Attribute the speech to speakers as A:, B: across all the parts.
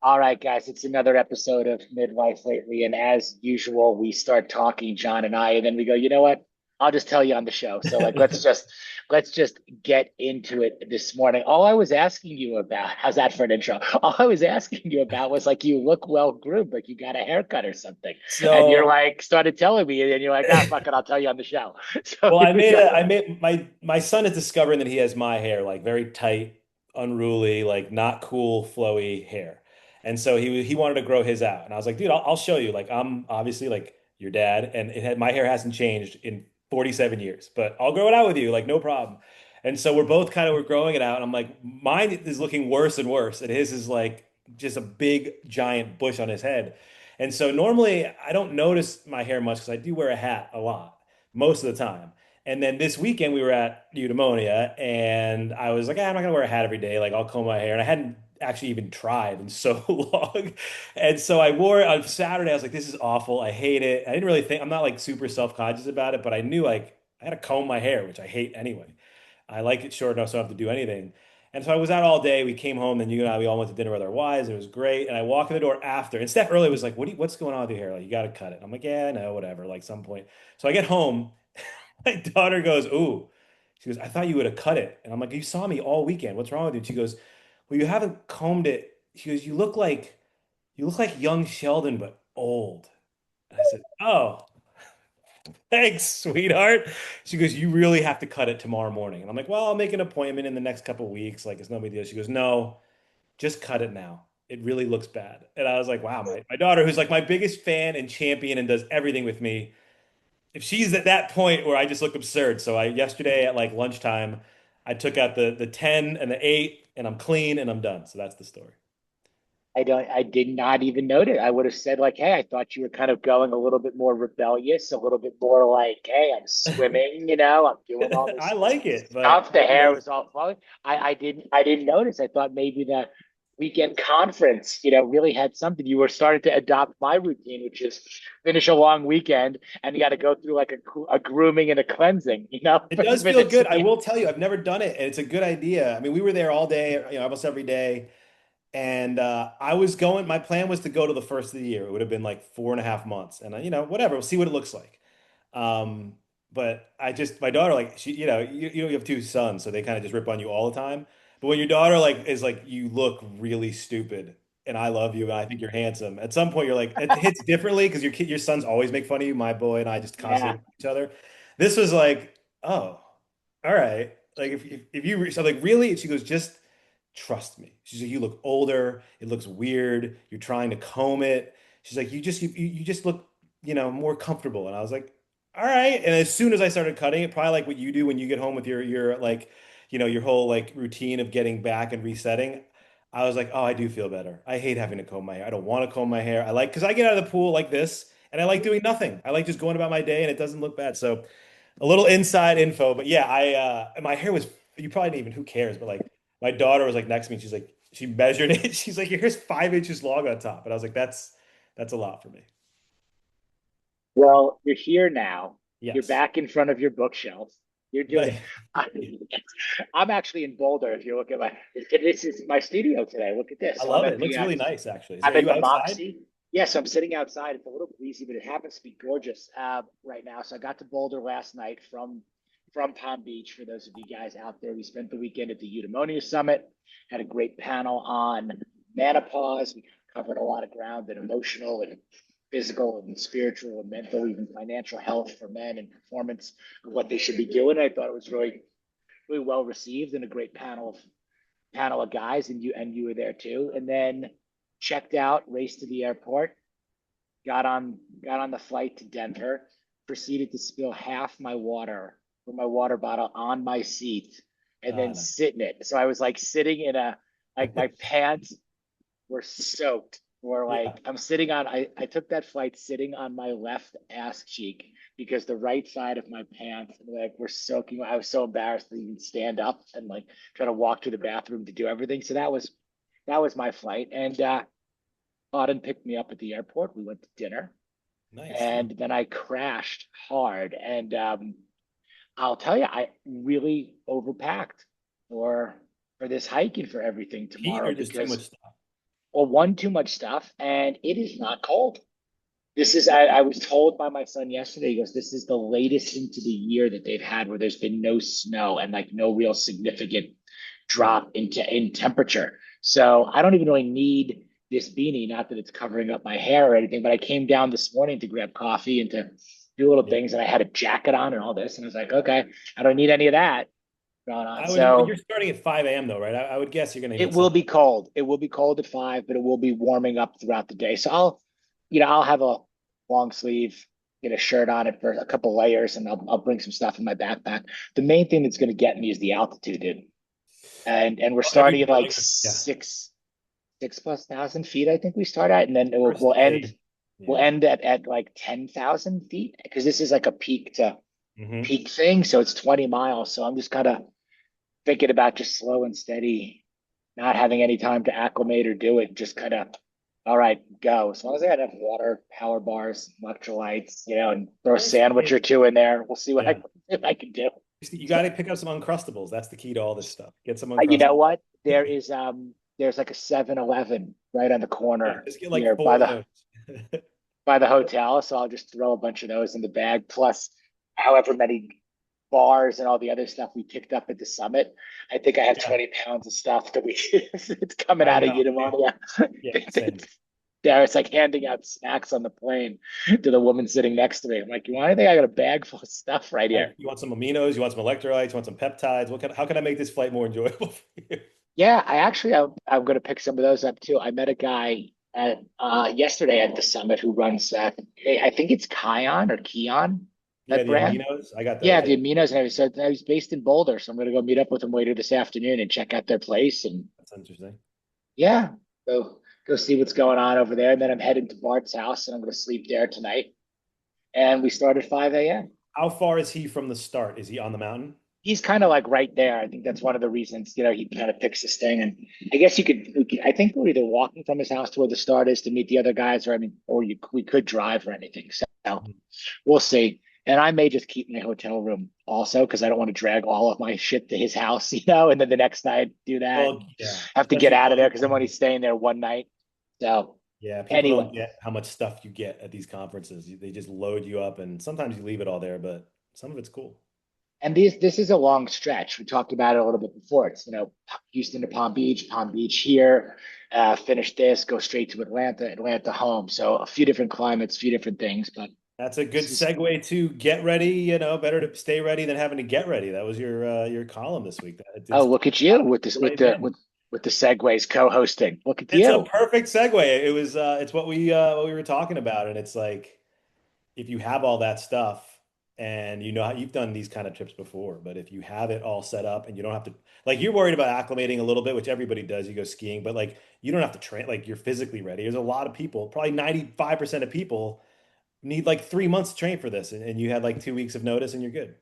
A: All right, guys, it's another episode of Midlife Lately. And as usual, we start talking, John and I, and then we go, you know what? I'll just tell you on the show. So like let's just get into it this morning. All I was asking you about, how's that for an intro? All I was asking you about was like you look well groomed, like you got a haircut or something. And you're
B: So,
A: like started telling me, and then you're like, ah, fuck it, I'll tell you on the show. So
B: well,
A: here we go.
B: I made my son is discovering that he has my hair, like very tight, unruly, like not cool, flowy hair. And so he wanted to grow his out. And I was like, dude, I'll show you. Like, I'm obviously like your dad, and my hair hasn't changed in 47 years, but I'll grow it out with you, like no problem. And so we're both we're growing it out. And I'm like, mine is looking worse and worse, and his is like just a big giant bush on his head. And so normally I don't notice my hair much because I do wear a hat a lot most of the time. And then this weekend we were at Eudaimonia, and I was like, I'm not gonna wear a hat every day. Like I'll comb my hair, and I hadn't actually even tried in so long. And so I wore it on Saturday. I was like, this is awful. I hate it. I didn't really think I'm not like super self-conscious about it, but I knew like I had to comb my hair, which I hate anyway. I like it short enough so I don't have to do anything. And so I was out all day. We came home, and you and I, we all went to dinner with our wives. It was great. And I walked in the door after, and Steph earlier was like, what's going on with your hair? Like, you got to cut it. I'm like, yeah, no, whatever. Like some point. So I get home, my daughter goes, ooh. She goes, I thought you would have cut it. And I'm like, you saw me all weekend. What's wrong with you? And she goes, well, you haven't combed it. She goes, you look like young Sheldon, but old. And I said, oh, thanks, sweetheart. She goes, you really have to cut it tomorrow morning. And I'm like, well, I'll make an appointment in the next couple of weeks. Like, it's no big deal. She goes, no, just cut it now. It really looks bad. And I was like, wow, my daughter, who's like my biggest fan and champion and does everything with me, if she's at that point where I just look absurd. So I yesterday at like lunchtime, I took out the 10 and the 8 and I'm clean and I'm done. So that's the story.
A: I did not even notice. I would have said like, hey, I thought you were kind of going a little bit more rebellious, a little bit more like, hey, I'm swimming, I'm doing all
B: I
A: this
B: like it, but
A: stuff. The hair was all flowing. I didn't notice. I thought maybe the weekend conference, really had something. You were starting to adopt my routine, which is finish a long weekend and you got to go through like a grooming and a cleansing,
B: it
A: for
B: does feel
A: minutes
B: good.
A: at
B: I
A: the
B: will tell you, I've never done it, and it's a good idea. I mean, we were there all day, almost every day. And I was going, my plan was to go to the first of the year. It would have been like 4.5 months. And, whatever, we'll see what it looks like. Um, but my daughter, like, you have two sons, so they kind of just rip on you all the time. But when your daughter, like, is like, you look really stupid and I love you and I think you're handsome, at some point you're like, it hits differently because your sons always make fun of you. My boy and I just constantly
A: Yeah.
B: make fun of each other. This was like, oh, all right. Like, if you, so like, really? And she goes, just trust me. She's like, you look older. It looks weird. You're trying to comb it. She's like, you just look, more comfortable. And I was like, all right. And as soon as I started cutting it, probably like what you do when you get home with your like, your whole like routine of getting back and resetting, I was like, oh, I do feel better. I hate having to comb my hair. I don't want to comb my hair. I like because I get out of the pool like this and I like doing nothing. I like just going about my day and it doesn't look bad. So a little inside info, but yeah, my hair was you probably didn't even who cares, but like my daughter was like next to me. She's like she measured it. She's like, your hair's 5 inches long on top, and I was like, that's a lot for me.
A: Well, you're here now. You're
B: Yes,
A: back in front of your bookshelf. You're doing it.
B: nice.
A: I, I'm actually in Boulder. If you look at this is my studio today. Look at
B: I
A: this. So I'm
B: love it.
A: at
B: It
A: the,
B: looks really nice, actually.
A: I'm
B: Are
A: in
B: you
A: the
B: outside?
A: Moxie. Yes, I'm sitting outside. It's a little breezy, but it happens to be gorgeous right now. So I got to Boulder last night from Palm Beach. For those of you guys out there, we spent the weekend at the Eudaimonia Summit. Had a great panel on menopause. We covered a lot of ground and emotional and physical and spiritual and mental, even financial health for men and performance of what they should be doing. I thought it was really well received and a great panel of guys, and you were there too. And then checked out, raced to the airport, got on the flight to Denver, proceeded to spill half my water from my water bottle on my seat, and
B: Ah,
A: then sit in it. So I was like sitting in a like
B: nice.
A: my pants were soaked. Or
B: Yeah.
A: like I'm sitting on I took that flight sitting on my left ass cheek because the right side of my pants like were soaking. I was so embarrassed to even stand up and like try to walk to the bathroom to do everything. So that was my flight. And Auden picked me up at the airport. We went to dinner
B: Nice.
A: and then I crashed hard. And I'll tell you, I really overpacked for for this hike and for everything
B: Heat
A: tomorrow
B: or just too much
A: because
B: stuff?
A: or one too much stuff, and it is not cold. This is, I was told by my son yesterday, he goes, this is the latest into the year that they've had where there's been no snow and like no real significant drop in temperature. So I don't even really need this beanie, not that it's covering up my hair or anything, but I came down this morning to grab coffee and to do little
B: Yeah.
A: things, and I had a jacket on and all this, and I was like, okay, I don't need any of that going on.
B: I would, you're
A: So
B: starting at 5 a.m. though, right? I would guess you're going to
A: it
B: hit
A: will
B: some.
A: be cold. It will be cold at 5, but it will be warming up throughout the day. So I'll have a long sleeve, get a shirt on it for a couple layers, and I'll bring some stuff in my backpack. The main thing that's going to get me is the altitude, dude. And we're
B: Every
A: starting at like
B: feeling, yeah.
A: 6+ thousand feet, I think we start at, and then
B: First
A: we'll
B: day.
A: we'll
B: Yeah.
A: end at like 10,000 feet because this is like a peak to
B: Hmm.
A: peak thing. So it's 20 miles. So I'm just kind of thinking about just slow and steady, not having any time to acclimate or do it, just kind of, all right, go. As long as I got enough water, power bars, electrolytes, and throw a
B: Nice.
A: sandwich or two in there. We'll see what
B: Yeah.
A: if I can do.
B: You got to pick up some Uncrustables. That's the key to all this stuff. Get some
A: You know
B: Uncrustables.
A: what? There's like a 7-Eleven right on the
B: Yeah,
A: corner
B: just get like
A: here
B: four
A: by
B: of
A: the
B: those.
A: by the hotel. So I'll just throw a bunch of those in the bag, plus however many bars and all the other stuff we picked up at the summit. I think I have
B: Yeah,
A: 20 pounds of stuff that we it's coming
B: I
A: out of
B: know.
A: Eudaimonia.
B: Yeah, same.
A: Yeah, it's like handing out snacks on the plane to the woman sitting next to me. I'm like, you want anything? I got a bag full of stuff right here.
B: You want some aminos? You want some electrolytes? You want some peptides? How can I make this flight more enjoyable for you?
A: Yeah, I'm going to pick some of those up too. I met a guy at yesterday at the summit who runs I think it's Kion or Keon,
B: Yeah,
A: that
B: the
A: brand.
B: aminos. I got
A: Yeah,
B: those.
A: the
B: Yeah.
A: aminos and everything. So he's based in Boulder, so I'm going to go meet up with him later this afternoon and check out their place. And
B: That's interesting.
A: yeah, go see what's going on over there. And then I'm heading to Bart's house and I'm going to sleep there tonight. And we start at 5 a.m.
B: How far is he from the start? Is he on the mountain?
A: He's kind of like right there. I think that's one of the reasons, he kind of picks this thing. And I guess I think we're either walking from his house to where the start is to meet the other guys, or I mean, we could drive or anything. So
B: Mhm.
A: we'll see. And I may just keep my hotel room also because I don't want to drag all of my shit to his house, and then the next night do that
B: Well,
A: and
B: yeah,
A: have to get
B: especially
A: out of there
B: going
A: because I'm only
B: from,
A: staying there one night. So
B: yeah, people
A: anyway,
B: don't get how much stuff you get at these conferences. They just load you up, and sometimes you leave it all there, but some of it's cool.
A: and this is a long stretch. We talked about it a little bit before. It's Houston to Palm Beach here, finish this, go straight to Atlanta, Atlanta home. So a few different climates, a few different things, but
B: That's a good
A: this is.
B: segue to get ready. Better to stay ready than having to get ready. That was your column this week.
A: Oh, look at you with this
B: Right in.
A: with the segues co-hosting. Look at
B: It's a
A: you.
B: perfect segue. It's what we were talking about, and it's like if you have all that stuff and you know how you've done these kind of trips before, but if you have it all set up and you don't have to like you're worried about acclimating a little bit, which everybody does, you go skiing, but like you don't have to train, like you're physically ready. There's a lot of people, probably 95% of people need like 3 months to train for this, and you had like 2 weeks of notice and you're good.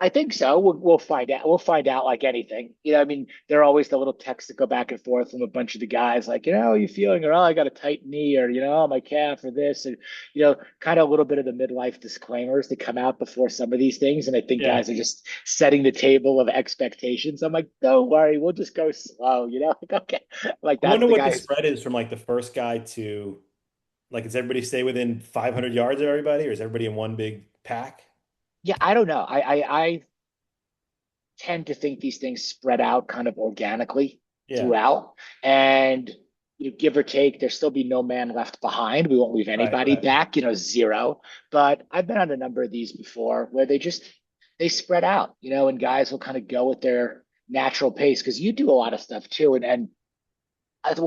A: I think so. We'll find out. We'll find out like anything. I mean, there are always the little texts that go back and forth from a bunch of the guys, like, how are you feeling? Or, oh, I got a tight knee, or, oh, my calf, or this. And, kind of a little bit of the midlife disclaimers that come out before some of these things. And I think
B: Yeah.
A: guys are just setting the table of expectations. I'm like, don't worry, we'll just go slow, like, okay. Like,
B: I
A: that's
B: wonder
A: the
B: what the
A: guys.
B: spread is from like the first guy to like, does everybody stay within 500 yards of everybody, or is everybody in one big pack?
A: Yeah, I don't know. I tend to think these things spread out kind of organically
B: Yeah.
A: throughout. And give or take, there'll still be no man left behind. We won't leave
B: Right,
A: anybody
B: right.
A: back, zero. But I've been on a number of these before where they spread out, and guys will kind of go at their natural pace because you do a lot of stuff too. And the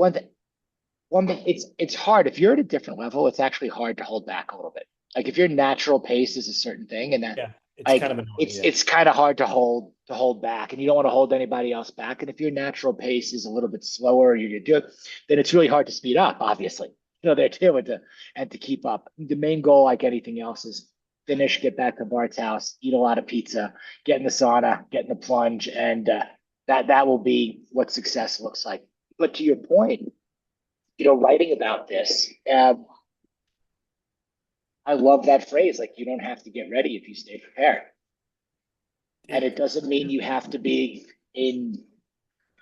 A: one thing it's hard if you're at a different level. It's actually hard to hold back a little bit. Like if your natural pace is a certain thing, and that
B: Yeah. It's kind
A: like
B: of annoying.
A: it's
B: Yeah.
A: it's kind of hard to hold back, and you don't want to hold anybody else back. And if your natural pace is a little bit slower, or you're doing, then it's really hard to speed up. Obviously, there too, and to keep up. The main goal, like anything else, is finish, get back to Bart's house, eat a lot of pizza, get in the sauna, get in the plunge, and that will be what success looks like. But to your point, writing about this, I love that phrase. Like, you don't have to get ready if you stay prepared. And
B: It,
A: it doesn't mean you have to be in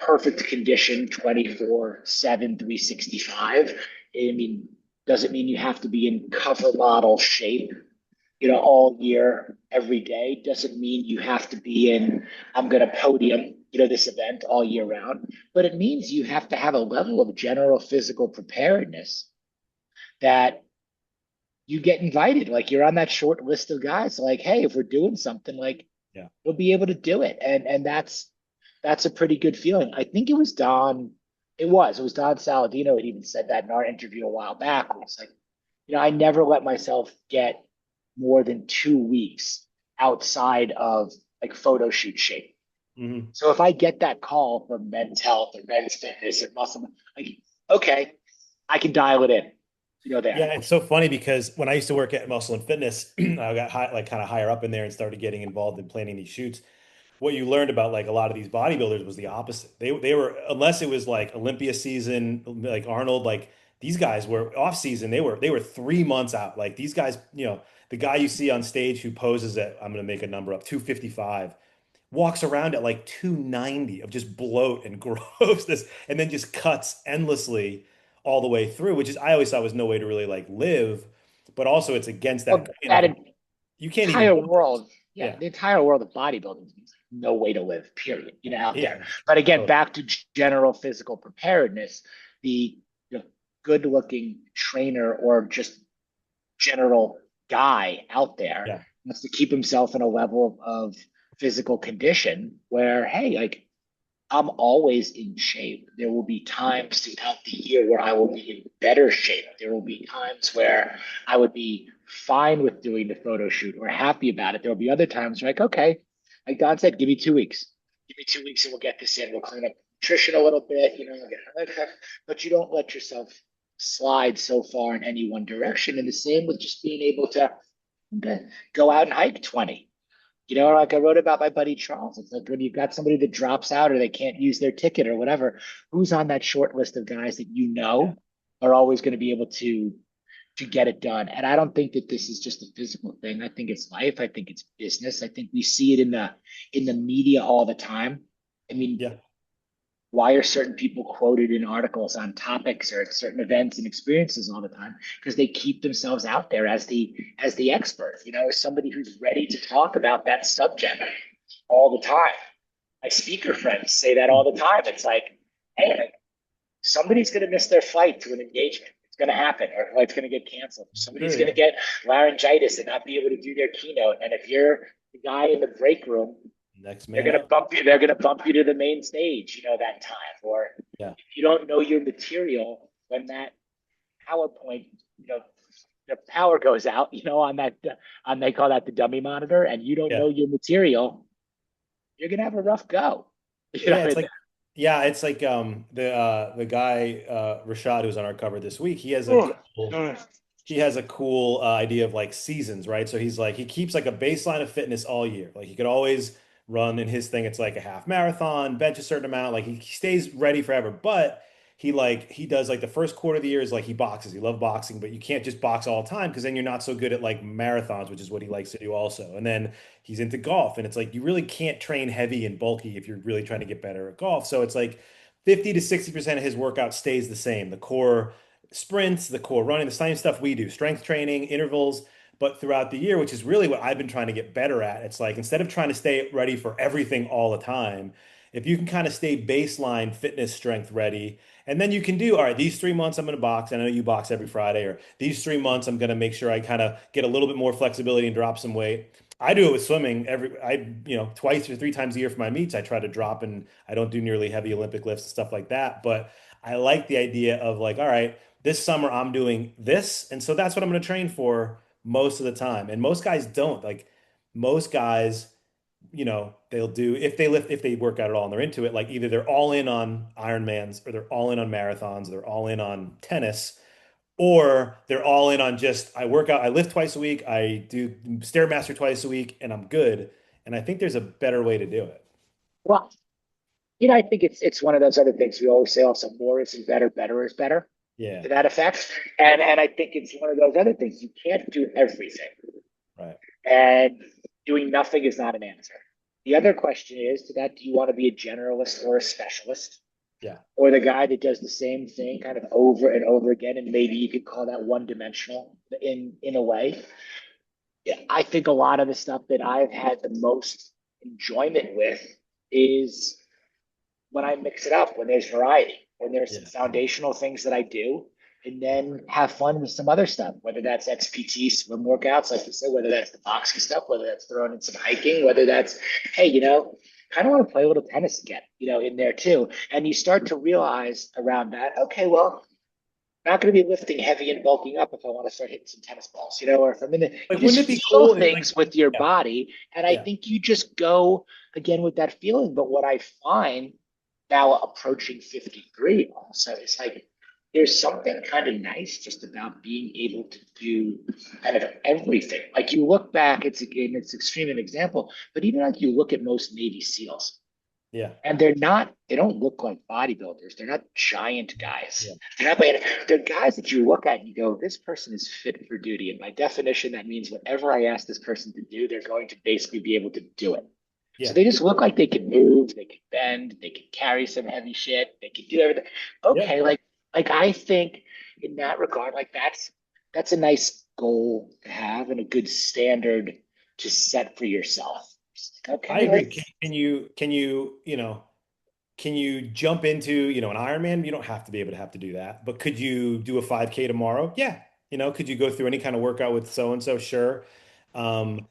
A: perfect condition 24/7, 365. I mean, doesn't mean you have to be in cover model shape, all year, every day. Doesn't mean you have to be in, I'm going to podium, this event all year round. But it means you have to have a level of general physical preparedness that you get invited. Like you're on that short list of guys. Like, hey, if we're doing something, like
B: Yeah.
A: you'll be able to do it. And that's a pretty good feeling. I think it was Don. It was Don Saladino had even said that in our interview a while back. It's like, I never let myself get more than 2 weeks outside of like photo shoot shape.
B: Hmm.
A: So if I get that call from men's health or men's fitness or muscle, like, okay, I can dial it in, there.
B: Yeah, it's so funny because when I used to work at Muscle and Fitness, I got like kind of higher up in there and started getting involved in planning these shoots. What you learned about like a lot of these bodybuilders was the opposite. They were, unless it was like Olympia season, like Arnold, like these guys were off season. They were 3 months out. Like these guys, the guy you see on stage who poses at, I'm gonna make a number up, 255, walks around at like 290 of just bloat and grossness, and then just cuts endlessly all the way through, which is I always thought was no way to really like live, but also it's against that
A: Well,
B: grain
A: that
B: of you can't even
A: entire
B: do this.
A: world, yeah,
B: Yeah.
A: the entire world of bodybuilding is no way to live, period, out
B: Yeah.
A: there. But again,
B: Totally.
A: back to general physical preparedness, the good looking trainer or just general guy out there
B: Yeah.
A: wants to keep himself in a level of physical condition where, hey, like I'm always in shape. There will be times throughout the year where I will be in better shape. There will be times where I would be fine with doing the photo shoot or happy about it. There will be other times where, like, okay, like Don said, give me 2 weeks. Give me 2 weeks and we'll get this in. We'll clean up nutrition a little bit, but you don't let yourself slide so far in any one direction. And the same with just being able to go out and hike 20. Like I wrote about my buddy Charles. It's like when you've got somebody that drops out or they can't use their ticket or whatever, who's on that short list of guys that are always going to be able to get it done. And I don't think that this is just a physical thing. I think it's life. I think it's business. I think we see it in the media all the time. I mean,
B: Yeah.
A: why are certain people quoted in articles on topics or at certain events and experiences all the time? Because they keep themselves out there as the expert, as somebody who's ready to talk about that subject all the time. My speaker friends say that all the time. It's like, hey, like, somebody's going to miss their flight to an engagement. It's going to happen, or it's going to get canceled. Somebody's
B: Sure,
A: going to
B: yeah.
A: get laryngitis and not be able to do their keynote. And if you're the guy in the break room,
B: Next
A: they're
B: man
A: going to
B: up.
A: bump you. They're going to bump you to the main stage, that time. Or
B: Yeah.
A: if you don't know your material when that PowerPoint, the power goes out, on that, they call that the dummy monitor, and you don't
B: Yeah.
A: know your material, you're going to have a rough go.
B: Yeah,
A: What
B: it's
A: I mean?
B: like it's like the guy Rashad who's on our cover this week,
A: Oh,
B: he has a cool idea of like seasons, right? So he's like he keeps like a baseline of fitness all year. Like he could always run in his thing. It's like a half marathon, bench a certain amount. Like he stays ready forever. But he does like the first quarter of the year is like he boxes. He loves boxing, but you can't just box all the time because then you're not so good at like marathons, which is what he likes to do also. And then he's into golf, and it's like you really can't train heavy and bulky if you're really trying to get better at golf. So it's like 50 to 60% of his workout stays the same. The core sprints, the core running, the same stuff we do, strength training, intervals. But throughout the year, which is really what I've been trying to get better at, it's like instead of trying to stay ready for everything all the time, if you can kind of stay baseline fitness strength ready, and then you can do, all right, these 3 months I'm going to box. I know you box every Friday, or these 3 months I'm going to make sure I kind of get a little bit more flexibility and drop some weight. I do it with swimming twice or 3 times a year for my meets. I try to drop, and I don't do nearly heavy Olympic lifts and stuff like that. But I like the idea of like, all right, this summer I'm doing this. And so that's what I'm going to train for most of the time. And most guys don't. Like most guys, they'll do if they work out at all and they're into it, like either they're all in on Ironmans or they're all in on marathons, they're all in on tennis, or they're all in on just I work out, I lift twice a week, I do Stairmaster twice a week, and I'm good. And I think there's a better way to do it.
A: Well, I think it's one of those other things we always say. Also, more isn't better, better is better,
B: Yeah,
A: to that effect. And I think it's one of those other things. You can't do everything,
B: right.
A: and doing nothing is not an answer. The other question is to that, do you want to be a generalist or a specialist?
B: Yeah.
A: Or the guy that does the same thing kind of over and over again, and maybe you could call that one dimensional in a way. Yeah, I think a lot of the stuff that I've had the most enjoyment with is when I mix it up, when there's variety, when there's some
B: Yeah.
A: foundational things that I do, and then have fun with some other stuff, whether that's XPT swim workouts, like you said, whether that's the boxing stuff, whether that's throwing in some hiking, whether that's, hey, kind of want to play a little tennis again, in there too. And you start to realize around that, okay, well, I'm not going to be lifting heavy and bulking up if I want to start hitting some tennis balls, or if I'm in the, you
B: Like,
A: just
B: wouldn't it be
A: feel
B: cool? Like,
A: things with your
B: yeah,
A: body. And I
B: yeah,
A: think you just go again with that feeling. But what I find now approaching 53 also is like, there's something kind of nice just about being able to do kind of everything. Like you look back, it's extreme an example, but even like you look at most Navy SEALs,
B: yeah,
A: and they don't look like bodybuilders. They're not giant guys.
B: yeah,
A: They're guys that you look at and you go, this person is fit for duty. And by definition, that means whatever I ask this person to do, they're going to basically be able to do it. So
B: yeah,
A: they just look like they can move, they can bend, they can carry some heavy shit, they can do everything.
B: yeah.
A: Okay, like I think in that regard, like that's a nice goal to have and a good standard to set for yourself.
B: I
A: Okay,
B: agree.
A: like
B: Can you jump into, an Ironman? You don't have to be able to have to do that, but could you do a 5K tomorrow? Yeah. Could you go through any kind of workout with so and so? Sure. Um,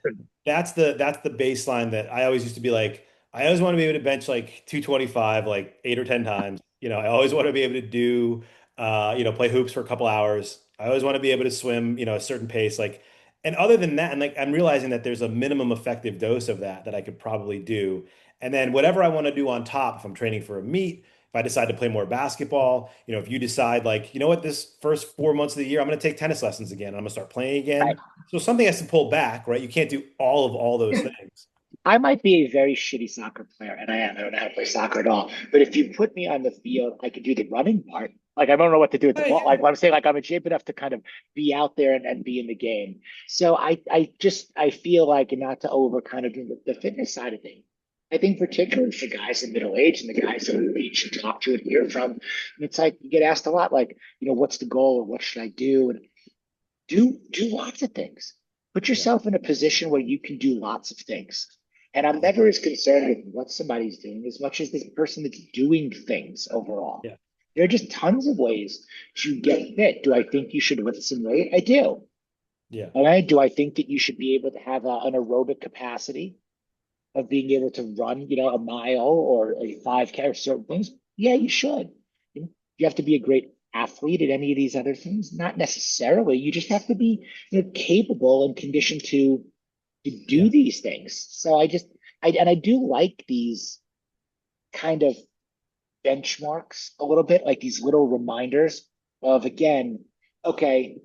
B: that's the baseline that I always used to be like, I always want to be able to bench like 225 like 8 or 10 times. I always want to be able to do play hoops for a couple hours. I always want to be able to swim, a certain pace. Like, and other than that, and like I'm realizing that there's a minimum effective dose of that I could probably do. And then whatever I want to do on top, if I'm training for a meet, if I decide to play more basketball, if you decide like, you know what, this first 4 months of the year, I'm going to take tennis lessons again. I'm going to start playing
A: right.
B: again. So something has to pull back, right? You can't do all those things.
A: I might be a very shitty soccer player, and I am. I don't know how to play soccer at all. But if you put me on the field, I could do the running part. Like I don't know what to do with the ball.
B: Yeah,
A: Like what I'm saying, like I'm in shape enough to kind of be out there and be in the game. So I feel like, and not to over kind of do the fitness side of things. I think particularly for guys in middle age and the guys that we reach and talk to and hear from, it's like you get asked a lot, like, what's the goal or what should I do? And do lots of things. Put
B: yeah,
A: yourself in a position where you can do lots of things. And I'm never as concerned with what somebody's doing as much as this person that's doing things overall.
B: yeah,
A: There are just tons of ways to get fit. Do I think you should lift some weight? I do.
B: yeah,
A: Okay. Do I think that you should be able to have an aerobic capacity of being able to run, a mile or a 5K or certain things? Yeah, you should. You have to be a great athlete at any of these other things? Not necessarily. You just have to be, capable and conditioned to do
B: yeah,
A: these things. So I do like these kind of benchmarks a little bit, like these little reminders of again, okay,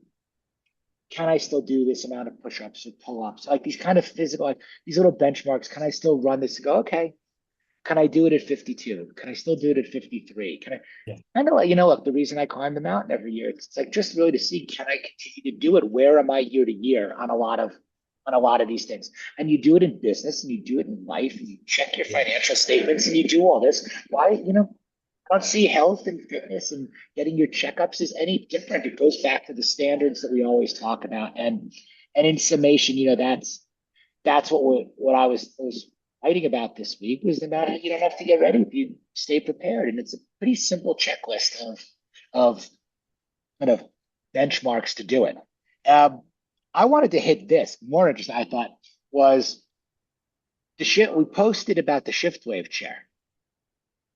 A: can I still do this amount of push-ups or pull-ups? Like these kind of physical, like these little benchmarks. Can I still run this? Go, okay. Can I do it at 52? Can I still do it at 53? Can I?
B: yeah,
A: I know, look, the reason I climb the mountain every year, it's like just really to see, can I continue to do it? Where am I year to year on a lot of these things? And you do it in business and you do it in life and you check your
B: yeah,
A: financial statements and you do all this. Why, I don't see health and fitness and getting your checkups is any different. It goes back to the standards that we always talk about. And in summation, that's what I was writing about this week was about how you don't have to get ready if you stay prepared, and it's a pretty simple checklist of kind of benchmarks to do it. Um, I wanted to hit this more interesting. I thought was the shift we posted about the shift wave chair,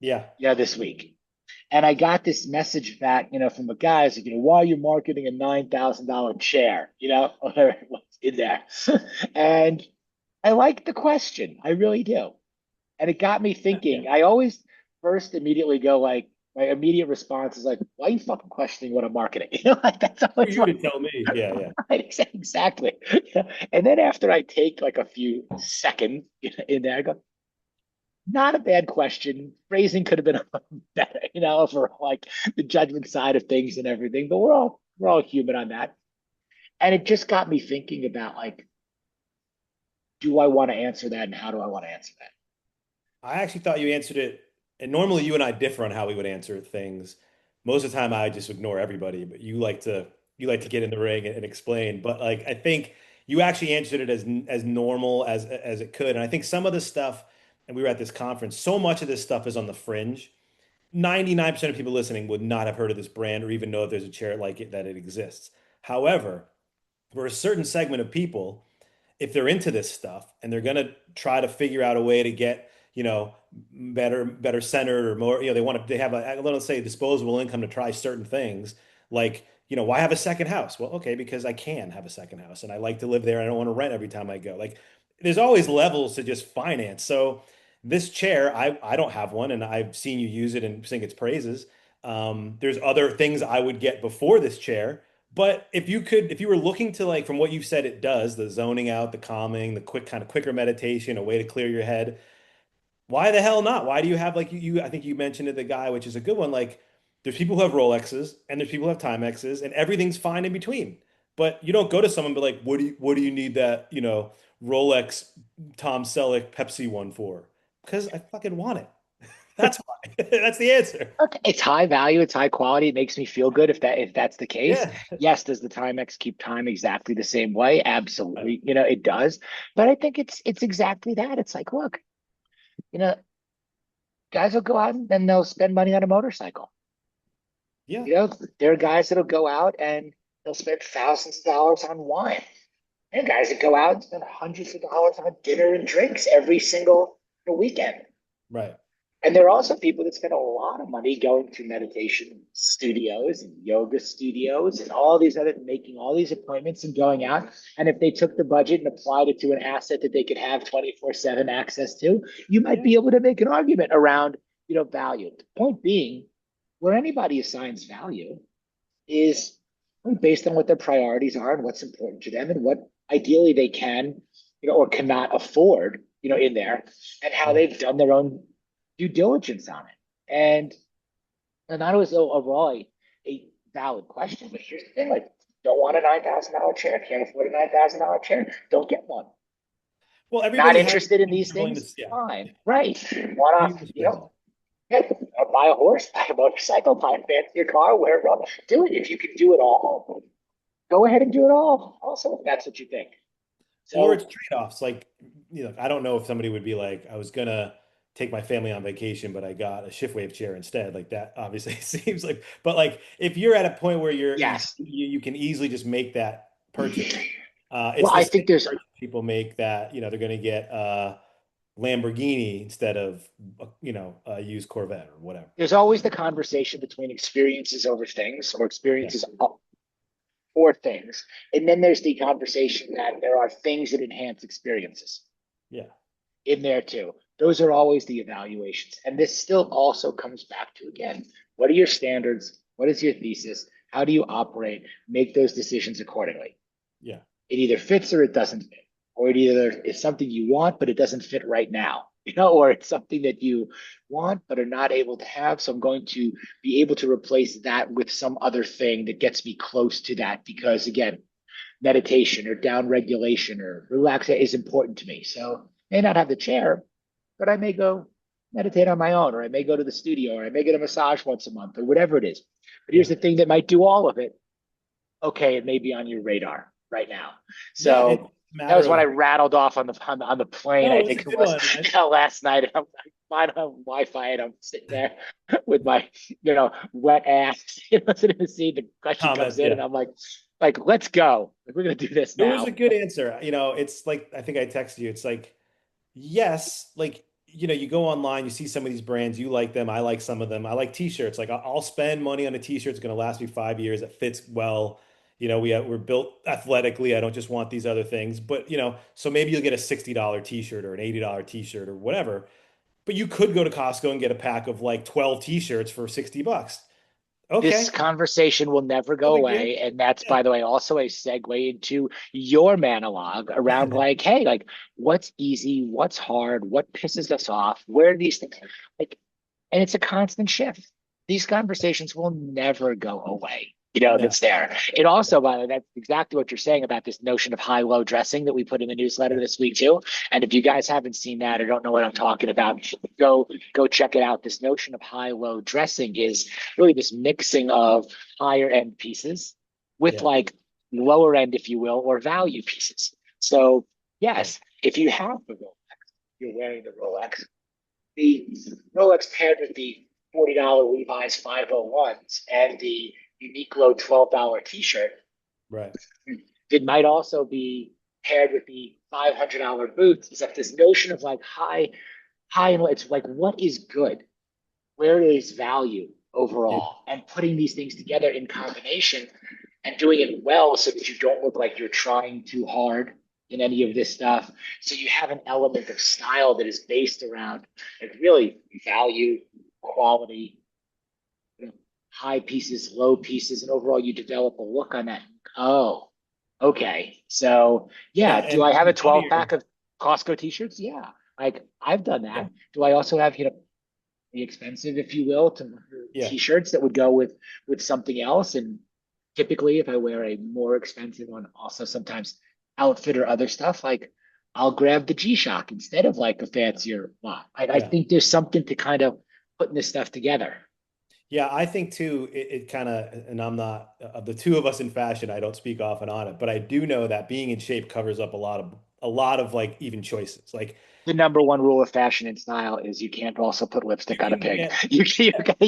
B: yeah.
A: this week, and I got this message back, from a guy, like, why are you marketing a $9,000 chair, whatever it was in there, and I like the question. I really do. And it got me
B: Yeah.
A: thinking. I always first immediately go like, my immediate response is like, why are you fucking questioning what I'm marketing? Like that's
B: For
A: always
B: you
A: like,
B: to tell me. Yeah, yeah,
A: exactly. And then after I take like a few seconds in there, I go, not a bad question. Phrasing could have been better, for like the judgment side of things and everything. But we're all human on that. And it just got me thinking about like, do I want to answer that, and how do I want to answer that?
B: I actually thought you answered it, and normally you and I differ on how we would answer things. Most of the time, I just ignore everybody, but you like to get in the ring and explain. But like, I think you actually answered it as normal as it could. And I think some of the stuff, and we were at this conference, so much of this stuff is on the fringe. 99% of people listening would not have heard of this brand or even know if there's a chair like it that it exists. However, for a certain segment of people, if they're into this stuff and they're going to try to figure out a way to get, better centered or more, they have let's say disposable income to try certain things. Like, why have a second house? Well, okay, because I can have a second house and I like to live there. I don't want to rent every time I go. Like, there's always levels to just finance. So this chair, I don't have one, and I've seen you use it and sing its praises. There's other things I would get before this chair, but if you were looking to, like, from what you've said, it does the zoning out, the calming, the quicker meditation, a way to clear your head. Why the hell not? Why do you have, like, I think you mentioned it, the guy, which is a good one. Like, there's people who have Rolexes and there's people who have Timexes and everything's fine in between. But you don't go to someone and be like, what do you need that, Rolex Tom Selleck Pepsi one for? Because I fucking want it. That's why. That's the answer.
A: Okay, it's high value, it's high quality. It makes me feel good if that's the case.
B: Yeah.
A: Yes, does the Timex keep time exactly the same way? Absolutely, it does. But I think it's exactly that. It's like, look, you know, guys will go out and they'll spend money on a motorcycle.
B: Yeah.
A: There are guys that'll go out and they'll spend thousands of dollars on wine. There are guys that go out and spend hundreds of dollars on dinner and drinks every single weekend.
B: Right.
A: And there are also people that spend a lot of money going to meditation studios and yoga studios and all these other, making all these appointments and going out. And if they took the budget and applied it to an asset that they could have 24/7 access to, you might
B: Yeah.
A: be able to make an argument around, value. The point being, where anybody assigns value is based on what their priorities are and what's important to them and what ideally they can, or cannot afford, in there, and how
B: Right.
A: they've done their own due diligence on it. And that was overall a valid question. But here's the thing: like, don't want a $9,000 chair, can't afford a $9,000 chair, don't get one.
B: Well,
A: Not
B: everybody has
A: interested in
B: things
A: these
B: they're willing to,
A: things?
B: yeah,
A: Fine, right? Wanna,
B: you spend.
A: yeah, buy a horse, buy a motorcycle, buy a fancier car, wear a rubber. Do it if you can do it all. Go ahead and do it all. Also, if that's what you think.
B: Or it's
A: So
B: trade-offs. Like, I don't know if somebody would be like, I was gonna take my family on vacation, but I got a shift wave chair instead. Like, that obviously seems like, but like, if you're at a point where
A: yes.
B: you can easily just make that purchase, it's
A: Well,
B: the
A: I
B: same
A: think there's
B: purchase people make that, they're gonna get Lamborghini instead of, a used Corvette or whatever.
A: there's always the conversation between experiences over things or
B: Yeah.
A: experiences for things. And then there's the conversation that there are things that enhance experiences
B: Yeah.
A: in there too. Those are always the evaluations. And this still also comes back to, again, what are your standards? What is your thesis? How do you operate? Make those decisions accordingly.
B: Yeah.
A: It either fits or it doesn't fit, or it either is something you want, but it doesn't fit right now, or it's something that you want, but are not able to have. So I'm going to be able to replace that with some other thing that gets me close to that because, again, meditation or down regulation or relaxation is important to me. So I may not have the chair, but I may go meditate on my own, or I may go to the studio, or I may get a massage once a month, or whatever it is. But here's
B: Yeah.
A: the thing that might do all of it. Okay, it may be on your radar right now.
B: Yeah. It's
A: So
B: a
A: that
B: matter
A: was what I
B: of,
A: rattled off on the plane.
B: no,
A: I
B: it's a
A: think it
B: good
A: was
B: one.
A: last night. And I don't have Wi-Fi, and I'm sitting there with my wet ass, sitting in the seat. The question comes
B: Comments.
A: in, and
B: Yeah.
A: I'm like, let's go. We're gonna do this
B: It was
A: now.
B: a good answer. It's like, I think I texted you. It's like, yes, like, you go online, you see some of these brands, you like them, I like some of them. I like t-shirts. Like, I'll spend money on a t-shirt. It's going to last me 5 years. It fits well. We're built athletically. I don't just want these other things. But, so maybe you'll get a $60 t-shirt or an $80 t-shirt or whatever. But you could go to Costco and get a pack of like 12 t-shirts for $60.
A: This
B: Okay.
A: conversation will never
B: No
A: go
B: big deal.
A: away. And that's,
B: Yeah.
A: by the way, also a segue into your monologue around like, hey, like, what's easy, what's hard, what pisses us off, where are these things like, and it's a constant shift. These conversations will never go away.
B: Yeah.
A: that's there. It also, by the way, that's exactly what you're saying about this notion of high-low dressing that we put in the newsletter
B: Yeah.
A: this week too. And if you guys haven't seen that or don't know what I'm talking about, go check it out. This notion of high-low dressing is really this mixing of higher end pieces with
B: Yeah.
A: like lower end, if you will, or value pieces. So
B: Yeah.
A: yes, if you have the Rolex, you're wearing the Rolex. The Rolex paired with the $40 Levi's 501s and the Uniqlo $12 t-shirt,
B: Right.
A: it might also be paired with the $500 boots. It's like this notion of like high and low. It's like what is good? Where is value
B: Yeah.
A: overall? And putting these things together in combination and doing it well so that you don't look like you're trying too hard in any of this stuff. So you have an element of style that is based around like really value, quality, high pieces, low pieces, and overall you develop a look on that. Oh, okay. So
B: Yeah.
A: yeah, do
B: And
A: I
B: to
A: have
B: the
A: a
B: point of
A: 12 pack of Costco t-shirts? Yeah. Like I've done
B: yeah.
A: that. Do I also have, the expensive, if you will, to
B: Yeah.
A: t-shirts that would go with something else? And typically if I wear a more expensive one, also sometimes outfit or other stuff, like I'll grab the G-Shock instead of like a fancier lot. I
B: Yeah.
A: think there's something to kind of putting this stuff together.
B: Yeah, I think too, it kind of, and I'm not, of the two of us in fashion, I don't speak off and on it, but I do know that being in shape covers up a lot of like even choices. Like
A: The number one rule of fashion and style is you can't also put
B: you
A: lipstick on a
B: can
A: pig.
B: get,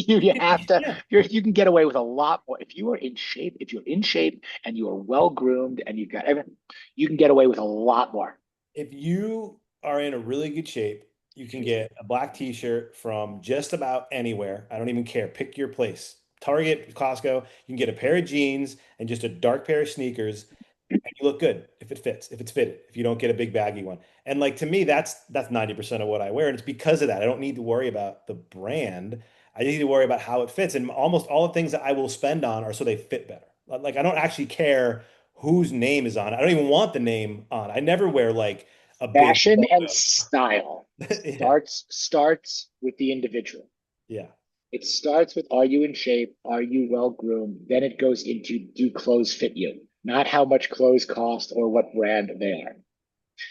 A: You have to,
B: yeah,
A: you can get away with a lot more. If you are in shape, if you're in shape and you are well groomed and you've got everything, you can get away with a lot more.
B: if you are in a really good shape, you can get a black t-shirt from just about anywhere. I don't even care. Pick your place. Target, Costco, you can get a pair of jeans and just a dark pair of sneakers and you look good if it fits, if it's fitted, if you don't get a big baggy one. And like to me, that's 90% of what I wear. And it's because of that. I don't need to worry about the brand. I need to worry about how it fits. And almost all the things that I will spend on are so they fit better. Like I don't actually care whose name is on it. I don't even want the name on. I never wear like a big
A: Fashion and
B: logo.
A: style
B: Yeah.
A: starts with the individual.
B: Yeah.
A: It starts with are you in shape? Are you well groomed? Then it goes into do clothes fit you? Not how much clothes cost or what brand they are.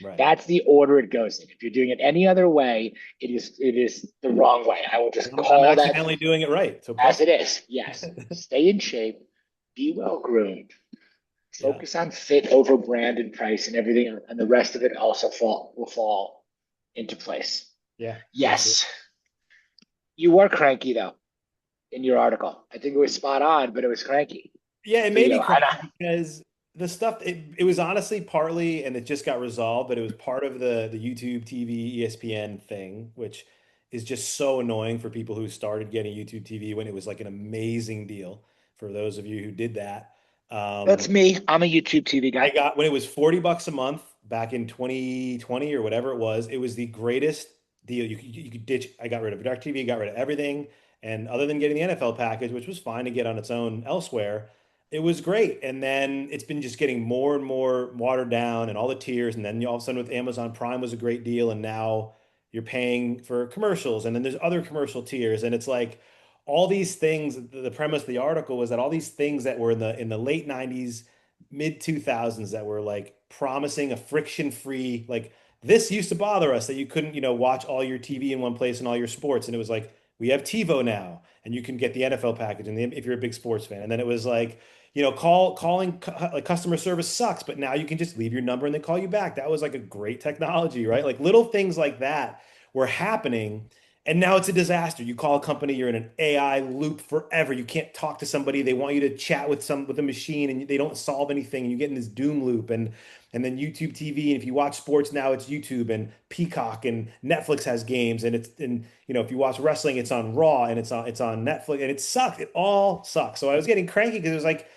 B: Right.
A: That's the order it goes in. If you're doing it any other way, it is the wrong way. I will just
B: I'm
A: call that
B: accidentally doing it right. So
A: as it
B: perfect.
A: is. Yes. Stay in shape, be well groomed,
B: Yeah.
A: focus on fit over brand and price and everything, and the rest of it also will fall into place.
B: Yeah. Absolutely.
A: Yes. You were cranky though in your article. I think it was spot on, but it was cranky
B: Yeah, it
A: for
B: made
A: you.
B: me cranky because the stuff it was honestly partly and it just got resolved, but it was part of the YouTube TV ESPN thing, which is just so annoying for people who started getting YouTube TV when it was like an amazing deal for those of you who did that.
A: That's
B: Um,
A: me. I'm a YouTube TV
B: I
A: guy.
B: got when it was $40 a month back in 2020 or whatever it was. It was the greatest deal. You could ditch. I got rid of Dark TV, got rid of everything, and other than getting the NFL package, which was fine to get on its own elsewhere, it was great. And then it's been just getting more and more watered down, and all the tiers. And then all of a sudden with Amazon Prime was a great deal, and now you're paying for commercials, and then there's other commercial tiers, and it's like all these things. The premise of the article was that all these things that were in the late 90s mid 2000s that were like promising a friction free like this used to bother us that you couldn't watch all your TV in one place and all your sports and it was like we have TiVo now and you can get the NFL package and if you're a big sports fan and then it was like like customer service sucks but now you can just leave your number and they call you back. That was like a great technology, right? Like little things like that were happening and now it's a disaster. You call a company, you're in an AI loop forever. You can't talk to somebody. They want you to chat with a machine and they don't solve anything. And you get in this doom loop and then YouTube TV. And if you watch sports now, it's YouTube and Peacock and Netflix has games. And if you watch wrestling, it's on Raw and it's on Netflix. And it sucks. It all sucks. So I was getting cranky because it was like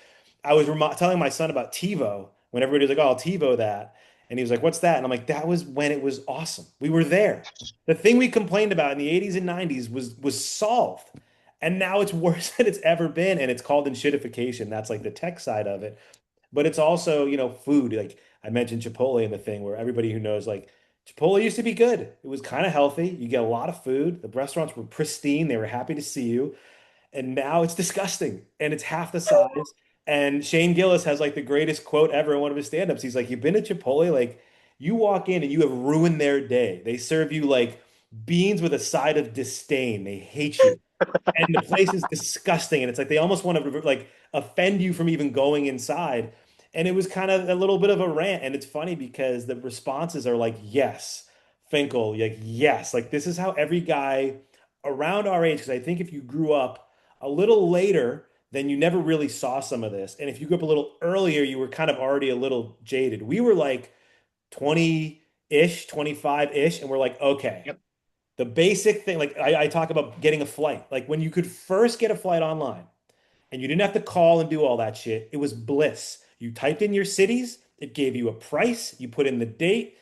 B: I was telling my son about TiVo when everybody was like, "Oh, I'll TiVo that," and he was like, "What's that?" And I'm like, "That was when it was awesome. We were there. The thing we complained about in the 80s and 90s was solved, and now it's worse than it's ever been. And it's called enshittification. That's like the tech side of it, but it's also food. Like I mentioned Chipotle in the thing where everybody who knows like. Chipotle used to be good. It was kind of healthy. You get a lot of food. The restaurants were pristine. They were happy to see you. And now it's disgusting and it's half the size. And Shane Gillis has like the greatest quote ever in one of his stand-ups. He's like, "You've been to Chipotle, like you walk in and you have ruined their day. They serve you like beans with a side of disdain. They hate you. And the place is disgusting. And it's like they almost want to like offend you from even going inside." And it was kind of a little bit of a rant. And it's funny because the responses are like, yes, Finkel, like, yes, like this is how every guy around our age, because I think if you grew up a little later, then you never really saw some of this. And if you grew up a little earlier, you were kind of already a little jaded. We were like 20-ish, 25-ish, and we're like, okay,
A: Yep.
B: the basic thing, like I talk about getting a flight. Like when you could first get a flight online and you didn't have to call and do all that shit, it was bliss. You typed in your cities, it gave you a price, you put in the date,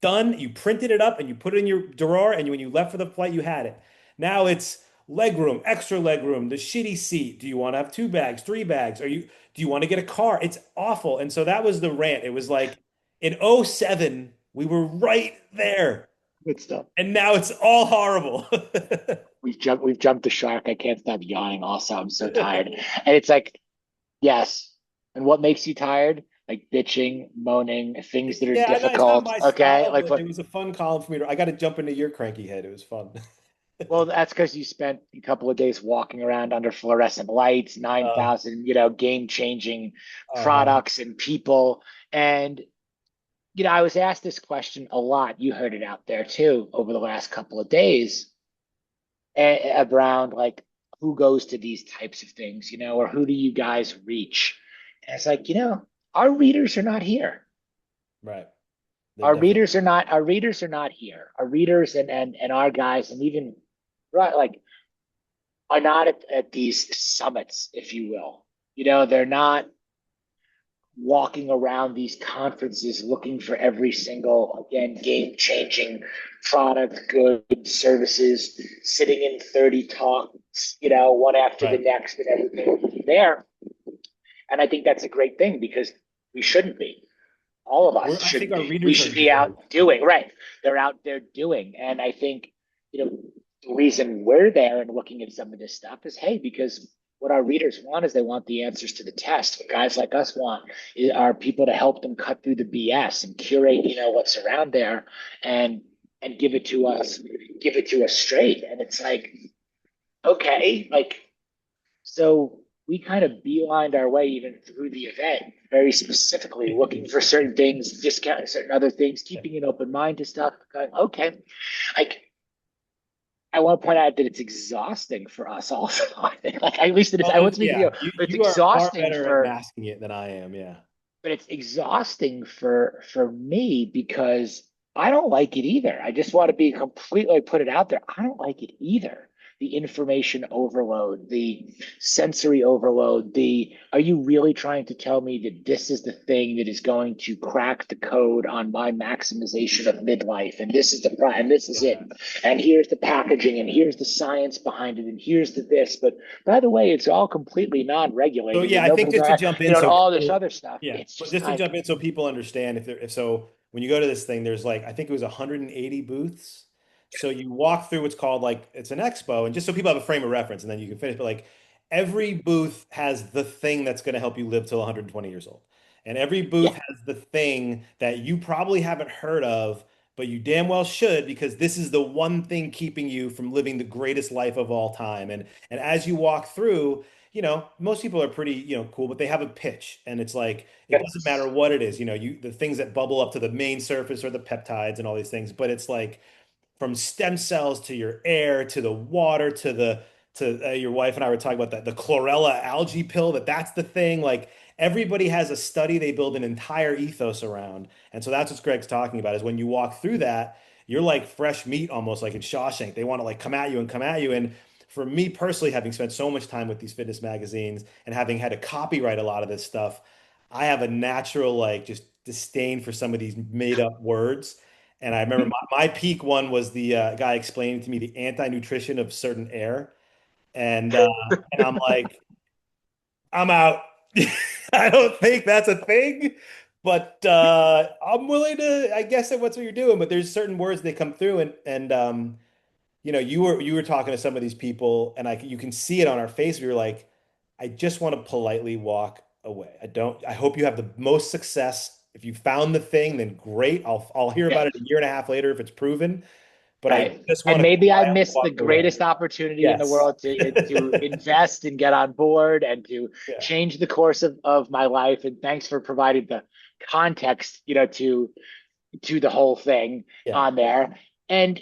B: done. You printed it up and you put it in your drawer, and when you left for the flight, you had it. Now it's leg room, extra leg room, the shitty seat. Do you want to have two bags, three bags? Do you want to get a car? It's awful. And so that was the rant. It was like in '07, we were right there.
A: Good stuff.
B: And now it's all horrible.
A: We've jumped the shark. I can't stop yawning also. I'm so tired. And it's like, yes. And what makes you tired? Like bitching, moaning, things that are
B: Yeah, I know it's not
A: difficult.
B: my
A: Okay.
B: style,
A: Like
B: but
A: what
B: it was a fun column for me to. I got to jump into your cranky head. It was fun.
A: well, that's because you spent a couple of days walking around under fluorescent lights,
B: Uh,
A: 9,000, game-changing
B: uh-huh.
A: products and people. And, I was asked this question a lot. You heard it out there too over the last couple of days around like who goes to these types of things, or who do you guys reach? And it's like, our readers are not here.
B: Right. They're
A: Our
B: definitely
A: readers are not, our readers are not here. Our readers and our guys and even right like are not at these summits, if you will. They're not walking around these conferences looking for every single, again, game changing product, good services, sitting in 30 talks, one after the
B: right.
A: next and everything there. And I think that's a great thing because we shouldn't be. All of us
B: I think
A: shouldn't
B: our
A: be. We
B: readers are
A: should be
B: doers.
A: out doing, right. They're out there doing. And I think, the reason we're there and looking at some of this stuff is, hey, because what our readers want is they want the answers to the test. What guys like us want are people to help them cut through the BS and curate, what's around there and give it to us straight. And it's like, okay, like so we kind of beelined our way even through the event, very specifically looking for certain things, discounting certain other things, keeping an open mind to stuff. Going, okay, like I want to point out that it's exhausting for us also. I think, like at least it is. I
B: Oh
A: won't speak for
B: yeah,
A: you,
B: you
A: but it's
B: you are far
A: exhausting
B: better at
A: for
B: masking it than I am. Yeah.
A: but it's exhausting for me because I don't like it either. I just want to be completely put it out there. I don't like it either. The information overload, the sensory overload, the are you really trying to tell me that this is the thing that is going to crack the code on my maximization of midlife? And this is and this is it. And here's the packaging, and here's the science behind it, and here's the this. But by the way, it's all completely
B: So
A: non-regulated,
B: yeah,
A: and
B: I think
A: nobody's
B: just to
A: gonna,
B: jump in,
A: and
B: so
A: all this
B: people,
A: other stuff.
B: yeah,
A: It's
B: but
A: just
B: just to
A: like
B: jump in, so people understand if so when you go to this thing, there's like I think it was 180 booths. So you walk through what's called like it's an expo, and just so people have a frame of reference, and then you can finish. But like every booth has the thing that's going to help you live till 120 years old, and every booth
A: yeah,
B: has the thing that you probably haven't heard of, but you damn well should because this is the one thing keeping you from living the greatest life of all time. And as you walk through most people are pretty, cool, but they have a pitch and it's like it doesn't matter
A: yes,
B: what it is, the things that bubble up to the main surface or the peptides and all these things, but it's like from stem cells to your air to the water to the to your wife and I were talking about that the chlorella algae pill that's the thing like everybody has a study they build an entire ethos around and so that's what Greg's talking about is when you walk through that you're like fresh meat almost like in Shawshank they want to like come at you and for me personally having spent so much time with these fitness magazines and having had to copyright a lot of this stuff I have a natural like just disdain for some of these made up words and I remember my peak one was the guy explaining to me the anti-nutrition of certain air. And I'm like, I'm out. I don't think that's a thing, but I'm willing to, I guess that's what you're doing, but there's certain words they come through and you were talking to some of these people and you can see it on our face. We were like, I just want to politely walk away. I hope you have the most success. If you found the thing, then great. I'll hear
A: Yeah.
B: about it a year and a half later if it's proven, but I
A: Right.
B: just
A: And
B: want to
A: maybe I
B: quietly
A: missed the
B: walk away.
A: greatest opportunity in the
B: Yes.
A: world to invest and get on board and to
B: Yeah.
A: change the course of my life. And thanks for providing the context, to the whole thing
B: Yeah.
A: on there. And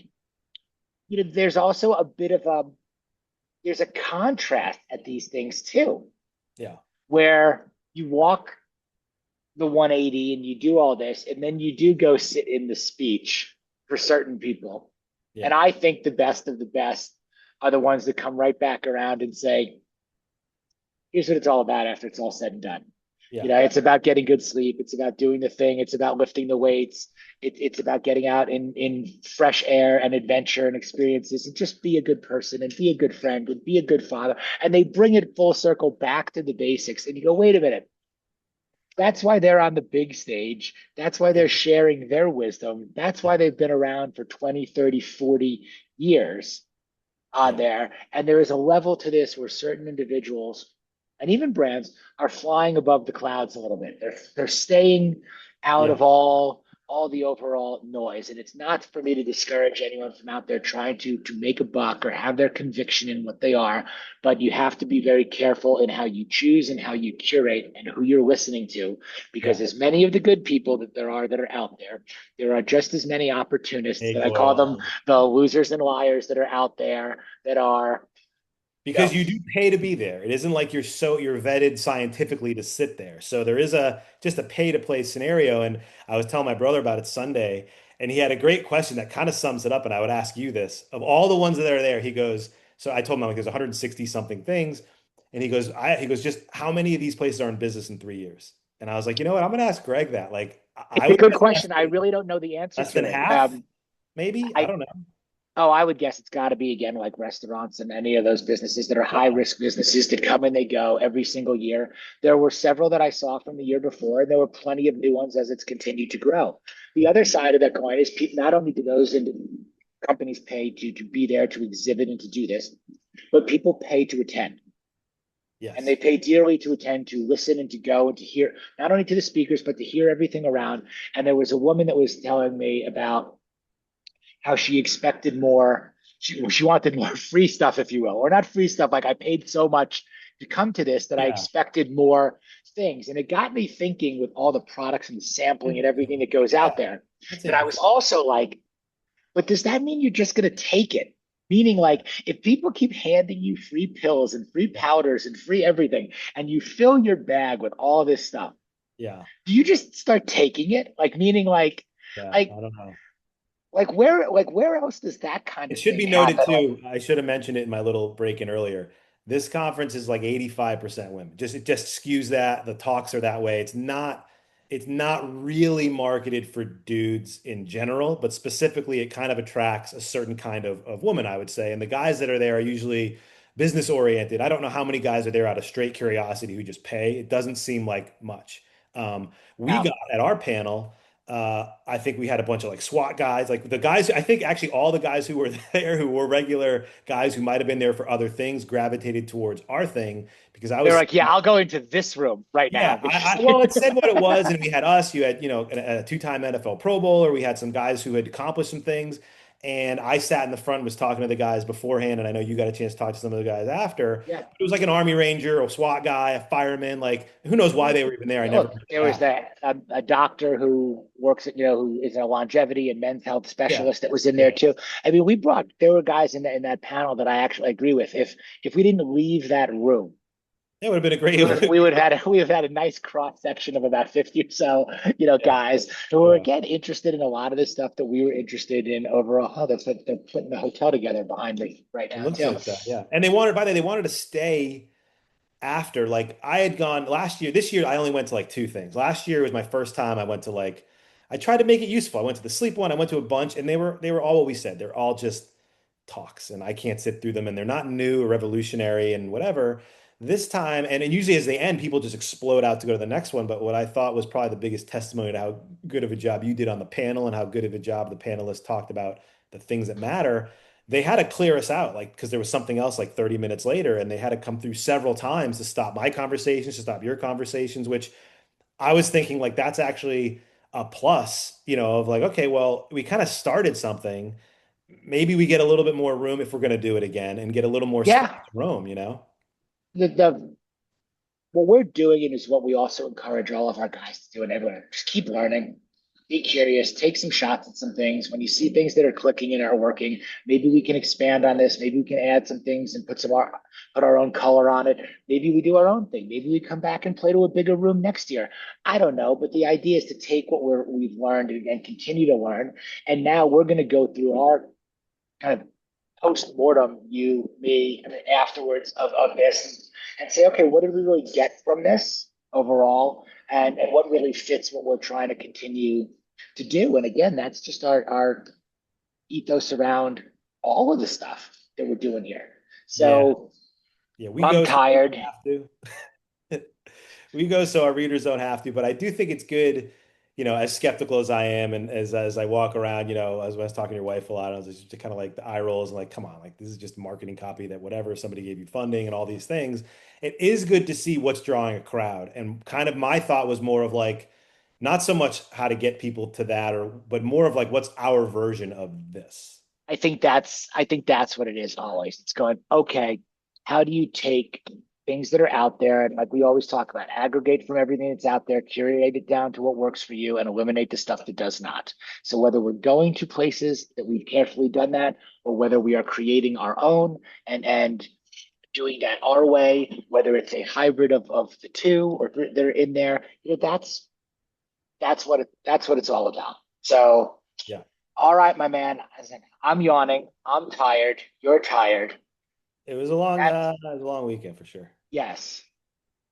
A: there's also a bit of there's a contrast at these things too,
B: Yeah.
A: where you walk the 180 and you do all this, and then you do go sit in the speech for certain people. And
B: Yeah.
A: I think the best of the best are the ones that come right back around and say, here's what it's all about after it's all said and done.
B: Yeah.
A: It's about getting good sleep. It's about doing the thing. It's about lifting the weights. It's about getting out in fresh air and adventure and experiences and just be a good person and be a good friend and be a good father. And they bring it full circle back to the basics. And you go, wait a minute. That's why they're on the big stage. That's why they're sharing their wisdom. That's why they've been around for 20, 30, 40 years on
B: Yeah.
A: there. And there is a level to this where certain individuals and even brands are flying above the clouds a little bit. They're staying out
B: Yeah.
A: of all the overall noise. And it's not for me to discourage anyone from out there trying to make a buck or have their conviction in what they are, but you have to be very careful in how you choose and how you curate and who you're listening to, because
B: Yeah.
A: as many of the good people that there are that are out there, there are just as many opportunists that
B: Egg
A: I call
B: roll.
A: them the losers and liars that are out there that are, you
B: Because
A: know,
B: you do pay to be there. It isn't like you're vetted scientifically to sit there. So there is a just a pay to play scenario. And I was telling my brother about it Sunday, and he had a great question that kind of sums it up. And I would ask you this. Of all the ones that are there, he goes, so I told him like there's 160 something things. And he goes, just how many of these places are in business in 3 years? And I was like, you know what? I'm gonna ask Greg that. Like
A: it's
B: I
A: a
B: would
A: good
B: guess
A: question. I really don't know the answer
B: less than
A: to it.
B: half, maybe. I
A: I
B: don't know.
A: Oh, I would guess it's got to be again like restaurants and any of those businesses that are high
B: Yeah.
A: risk businesses that come and they go every single year. There were several that I saw from the year before, and there were plenty of new ones as it's continued to grow. The
B: Yeah.
A: other side of that coin is people, not only do those companies pay to be there to exhibit and to do this, but people pay to attend. And
B: Yes.
A: they pay dearly to attend, to listen, and to go and to hear not only to the speakers, but to hear everything around. And there was a woman that was telling me about how she expected more. She wanted more free stuff, if you will, or not free stuff. Like I paid so much to come to this that I
B: Yeah.
A: expected more things. And it got me thinking with all the products and the sampling and everything that goes
B: Yeah.
A: out there
B: That's
A: that I
B: interesting.
A: was also like, but does that mean you're just going to take it? Meaning, like, if people keep handing you free pills and free
B: Yeah.
A: powders and free everything, and you fill your bag with all this stuff,
B: Yeah.
A: do you just start taking it? Like, meaning,
B: Yeah.
A: like
B: I don't know.
A: where else does that kind
B: It
A: of
B: should
A: thing
B: be noted
A: happen?
B: too. I should have mentioned it in my little break-in earlier. This conference is like 85% women. It just skews that. The talks are that way. It's not really marketed for dudes in general, but specifically it kind of attracts a certain kind of woman, I would say. And the guys that are there are usually business oriented. I don't know how many guys are there out of straight curiosity who just pay. It doesn't seem like much. We
A: Now,
B: got at our panel. I think we had a bunch of like SWAT guys, like the guys. I think actually all the guys who were there, who were regular guys who might have been there for other things, gravitated towards our thing because I
A: they're
B: was,
A: like, yeah, I'll go into this room right
B: yeah.
A: now.
B: Well, it said what it was, and we had us. You had, a two-time NFL Pro Bowler. We had some guys who had accomplished some things, and I sat in the front, and was talking to the guys beforehand, and I know you got a chance to talk to some of the guys after.
A: Yeah.
B: It was like an Army Ranger, a SWAT guy, a fireman. Like who knows why they were even there? I never
A: Look,
B: really
A: there was
B: asked.
A: a doctor who works at, who is a longevity and men's health
B: Yeah,
A: specialist that was in there
B: yeah.
A: too. I mean, there were guys in that panel that I actually agree with. If we didn't leave that room,
B: That would have been a great.
A: we would have had a nice cross section of about 50 or so,
B: Yeah,
A: guys who were
B: yeah.
A: again interested in a lot of the stuff that we were interested in overall. Oh, they're putting the hotel together behind me right
B: It
A: now
B: looks
A: too.
B: like that, yeah. And they wanted, by the way, they wanted to stay after. Like I had gone last year. This year, I only went to like two things. Last year was my first time I went to like, I tried to make it useful. I went to the sleep one. I went to a bunch, and they were all what we said. They're all just talks, and I can't sit through them, and they're not new or revolutionary and whatever. This time, and usually as they end, people just explode out to go to the next one. But what I thought was probably the biggest testimony to how good of a job you did on the panel and how good of a job the panelists talked about the things that matter they had to clear us out, like, because there was something else like 30 minutes later, and they had to come through several times to stop my conversations, to stop your conversations, which I was thinking like that's actually a plus, of like, okay, well, we kind of started something. Maybe we get a little bit more room if we're going to do it again and get a little more space
A: Yeah.
B: to roam.
A: The what we're doing is what we also encourage all of our guys to do and everyone. Just keep learning. Be curious, take some shots at some things. When you see things that are clicking and are working, maybe we can expand on this. Maybe we can add some things and put our own color on it. Maybe we do our own thing. Maybe we come back and play to a bigger room next year. I don't know, but the idea is to take what we've learned and continue to learn. And now we're going to go through our kind of post-mortem, you, me, and then afterwards of this and say, okay, what did we really get from this overall? And what really fits what we're trying to continue to do. And again, that's just our ethos around all of the stuff that we're doing here.
B: Yeah.
A: So
B: Yeah. We
A: I'm
B: go so we
A: tired.
B: don't have to. We go so our readers don't have to, but I do think it's good, as skeptical as I am, and as I walk around, as I was talking to your wife a lot, I was just kind of like the eye rolls and like, come on, like this is just marketing copy that whatever, somebody gave you funding and all these things. It is good to see what's drawing a crowd. And kind of my thought was more of like, not so much how to get people to that, but more of like what's our version of this.
A: I think that's what it is always. It's going, okay, how do you take things that are out there and like we always talk about, aggregate from everything that's out there, curate it down to what works for you and eliminate the stuff that does not. So whether we're going to places that we've carefully done that, or whether we are creating our own and doing that our way, whether it's a hybrid of the two or they're in there, that's what it's all about. So
B: Yeah.
A: all right, my man. I'm yawning. I'm tired. You're tired. That's
B: It was a long weekend for sure.
A: yes.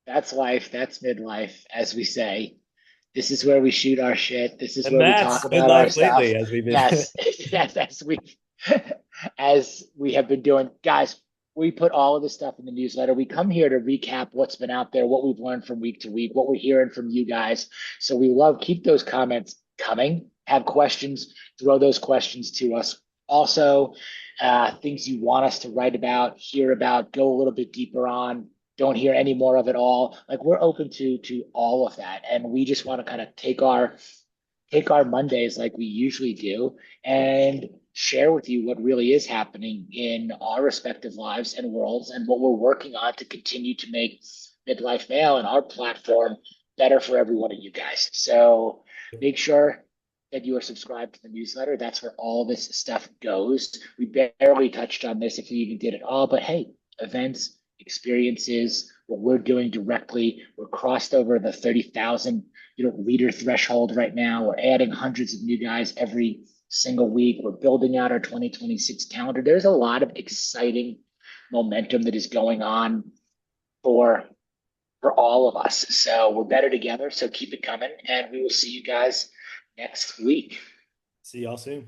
A: That's life. That's midlife, as we say. This is where we shoot our shit. This is
B: And
A: where we talk
B: that's
A: about our
B: midlife
A: stuff.
B: lately, as we've been.
A: Yes, yes, as we have been doing, guys. We put all of this stuff in the newsletter. We come here to recap what's been out there, what we've learned from week to week, what we're hearing from you guys. So we love keep those comments coming. Have questions, throw those questions to us. Also, things you want us to write about, hear about, go a little bit deeper on, don't hear any more of it all. Like we're open to all of that, and we just want to kind of take our Mondays like we usually do and share with you what really is happening in our respective lives and worlds and what we're working on to continue to make Midlife Male and our platform better for every one of you guys. So make sure that you are subscribed to the newsletter. That's where all this stuff goes. We barely touched on this if we even did it all, but hey, events, experiences, what we're doing directly. We're crossed over the 30,000 reader threshold right now. We're adding hundreds of new guys every single week. We're building out our 2026 calendar. There's a lot of exciting momentum that is going on for for all of us. So we're better together. So keep it coming, and we will see you guys next week.
B: See y'all soon.